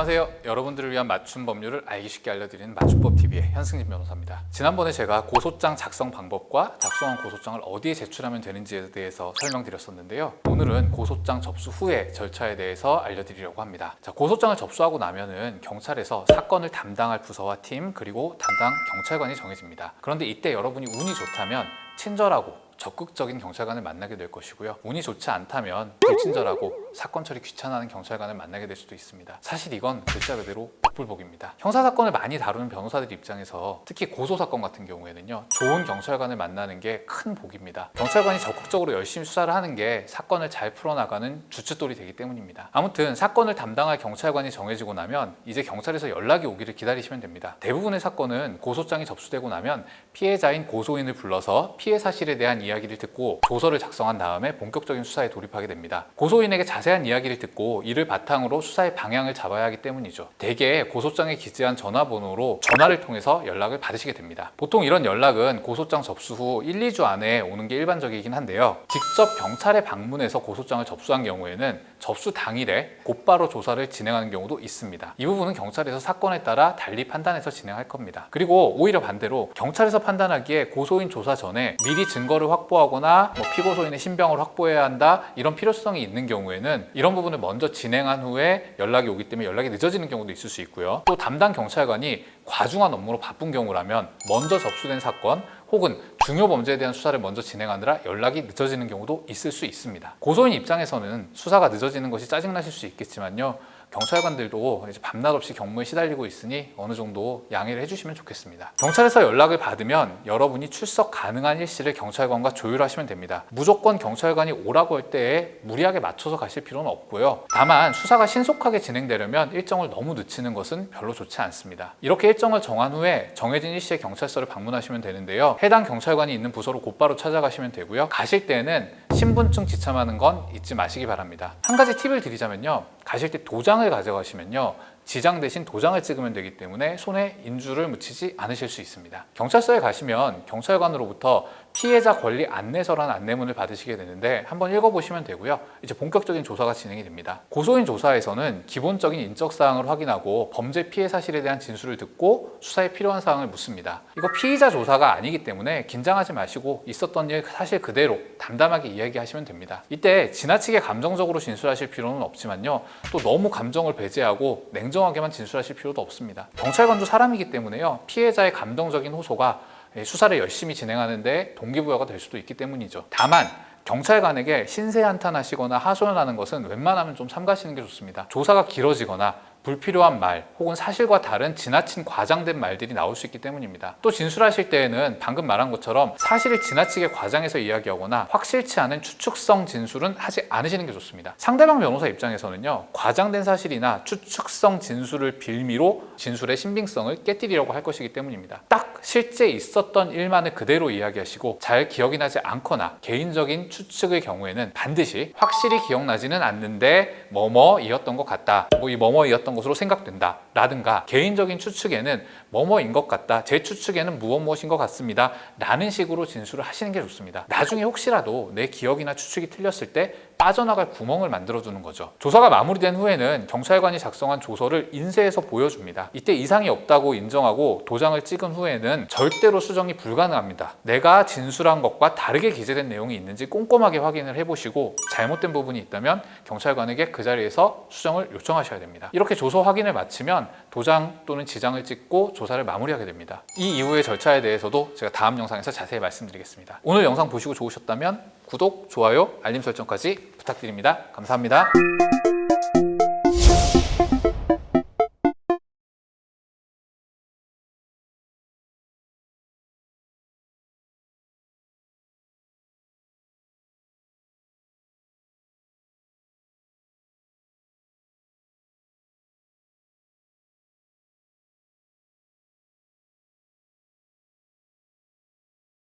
안녕하세요. 여러분들을 위한 맞춤 법률을 알기 쉽게 알려드리는 맞춤법TV의 현승진 변호사입니다. 지난번에 제가 고소장 작성 방법과 작성한 고소장을 어디에 제출하면 되는지에 대해서 설명드렸었는데요. 오늘은 고소장 접수 후의 절차에 대해서 알려드리려고 합니다. 자, 고소장을 접수하고 나면은 경찰에서 사건을 담당할 부서와 팀 그리고 담당 경찰관이 정해집니다. 그런데 이때 여러분이 운이 좋다면 친절하고 적극적인 경찰관을 만나게 될 것이고요. 운이 좋지 않다면 불친절하고 사건 처리 귀찮아하는 경찰관을 만나게 될 수도 있습니다. 사실 이건 글자 그대로 복불복입니다. 형사사건을 많이 다루는 변호사들 입장에서 특히 고소사건 같은 경우에는요, 좋은 경찰관을 만나는 게 큰 복입니다. 경찰관이 적극적으로 열심히 수사를 하는 게 사건을 잘 풀어나가는 주춧돌이 되기 때문입니다. 아무튼 사건을 담당할 경찰관이 정해지고 나면 이제 경찰에서 연락이 오기를 기다리시면 됩니다. 대부분의 사건은 고소장이 접수되고 나면 피해자인 고소인을 불러서 피해 사실에 대한 이야기를 듣고 조서를 작성한 다음에 본격적인 수사에 돌입하게 됩니다. 고소인에게 자세한 이야기를 듣고 이를 바탕으로 수사의 방향을 잡아야 하기 때문이죠. 대개 고소장에 기재한 전화번호로 전화를 통해서 연락을 받으시게 됩니다. 보통 이런 연락은 고소장 접수 후 1, 2주 안에 오는 게 일반적이긴 한데요. 직접 경찰에 방문해서 고소장을 접수한 경우에는 접수 당일에 곧바로 조사를 진행하는 경우도 있습니다. 이 부분은 경찰에서 사건에 따라 달리 판단해서 진행할 겁니다. 그리고 오히려 반대로 경찰에서 판단하기에 고소인 조사 전에 미리 증거를 확보하거나 피고소인의 신병을 확보해야 한다 이런 필요성이 있는 경우에는 이런 부분을 먼저 진행한 후에 연락이 오기 때문에 연락이 늦어지는 경우도 있을 수 있고요. 또 담당 경찰관이 과중한 업무로 바쁜 경우라면 먼저 접수된 사건 혹은 중요 범죄에 대한 수사를 먼저 진행하느라 연락이 늦어지는 경우도 있을 수 있습니다. 고소인 입장에서는 수사가 늦어지는 것이 짜증나실 수 있겠지만요. 경찰관들도 이제 밤낮 없이 경무에 시달리고 있으니 어느 정도 양해를 해주시면 좋겠습니다. 경찰에서 연락을 받으면 여러분이 출석 가능한 일시를 경찰관과 조율하시면 됩니다. 무조건 경찰관이 오라고 할 때에 무리하게 맞춰서 가실 필요는 없고요. 다만 수사가 신속하게 진행되려면 일정을 너무 늦추는 것은 별로 좋지 않습니다. 이렇게 일정을 정한 후에 정해진 일시에 경찰서를 방문하시면 되는데요. 해당 경찰관이 있는 부서로 곧바로 찾아가시면 되고요. 가실 때는 신분증 지참하는 건 잊지 마시기 바랍니다. 한 가지 팁을 드리자면요. 가실 때 도장을 가져가시면요. 지장 대신 도장을 찍으면 되기 때문에 손에 인주를 묻히지 않으실 수 있습니다. 경찰서에 가시면 경찰관으로부터 피해자 권리 안내서라는 안내문을 받으시게 되는데 한번 읽어보시면 되고요. 이제 본격적인 조사가 진행이 됩니다. 고소인 조사에서는 기본적인 인적사항을 확인하고 범죄 피해 사실에 대한 진술을 듣고 수사에 필요한 사항을 묻습니다. 이거 피의자 조사가 아니기 때문에 긴장하지 마시고 있었던 일 사실 그대로 담담하게 이야기하시면 됩니다. 이때 지나치게 감정적으로 진술하실 필요는 없지만요. 또 너무 감정을 배제하고 냉정하게만 진술하실 필요도 없습니다. 경찰관도 사람이기 때문에요. 피해자의 감정적인 호소가 수사를 열심히 진행하는데 동기부여가 될 수도 있기 때문이죠. 다만 경찰관에게 신세한탄하시거나 하소연하는 것은 웬만하면 좀 삼가시는 게 좋습니다. 조사가 길어지거나 불필요한 말 혹은 사실과 다른 지나친 과장된 말들이 나올 수 있기 때문입니다. 또 진술하실 때에는 방금 말한 것처럼 사실을 지나치게 과장해서 이야기하거나 확실치 않은 추측성 진술은 하지 않으시는 게 좋습니다. 상대방 변호사 입장에서는요, 과장된 사실이나 추측성 진술을 빌미로 진술의 신빙성을 깨뜨리려고 할 것이기 때문입니다. 딱 실제 있었던 일만을 그대로 이야기하시고 잘 기억이 나지 않거나 개인적인 추측의 경우에는 반드시 확실히 기억나지는 않는데 뭐뭐이었던 것 같다, 이 뭐뭐이었던 것으로 생각된다 라든가 개인적인 추측에는 뭐뭐인 것 같다, 제 추측에는 무엇인 것 같습니다 라는 식으로 진술을 하시는 게 좋습니다. 나중에 혹시라도 내 기억이나 추측이 틀렸을 때 빠져나갈 구멍을 만들어주는 거죠. 조사가 마무리된 후에는 경찰관이 작성한 조서를 인쇄해서 보여줍니다. 이때 이상이 없다고 인정하고 도장을 찍은 후에는 절대로 수정이 불가능합니다. 내가 진술한 것과 다르게 기재된 내용이 있는지 꼼꼼하게 확인을 해보시고 잘못된 부분이 있다면 경찰관에게 그 자리에서 수정을 요청하셔야 됩니다. 이렇게 조서 확인을 마치면 도장 또는 지장을 찍고 조사를 마무리하게 됩니다. 이 이후의 절차에 대해서도 제가 다음 영상에서 자세히 말씀드리겠습니다. 오늘 영상 보시고 좋으셨다면 구독, 좋아요, 알림 설정까지 부탁드립니다. 감사합니다.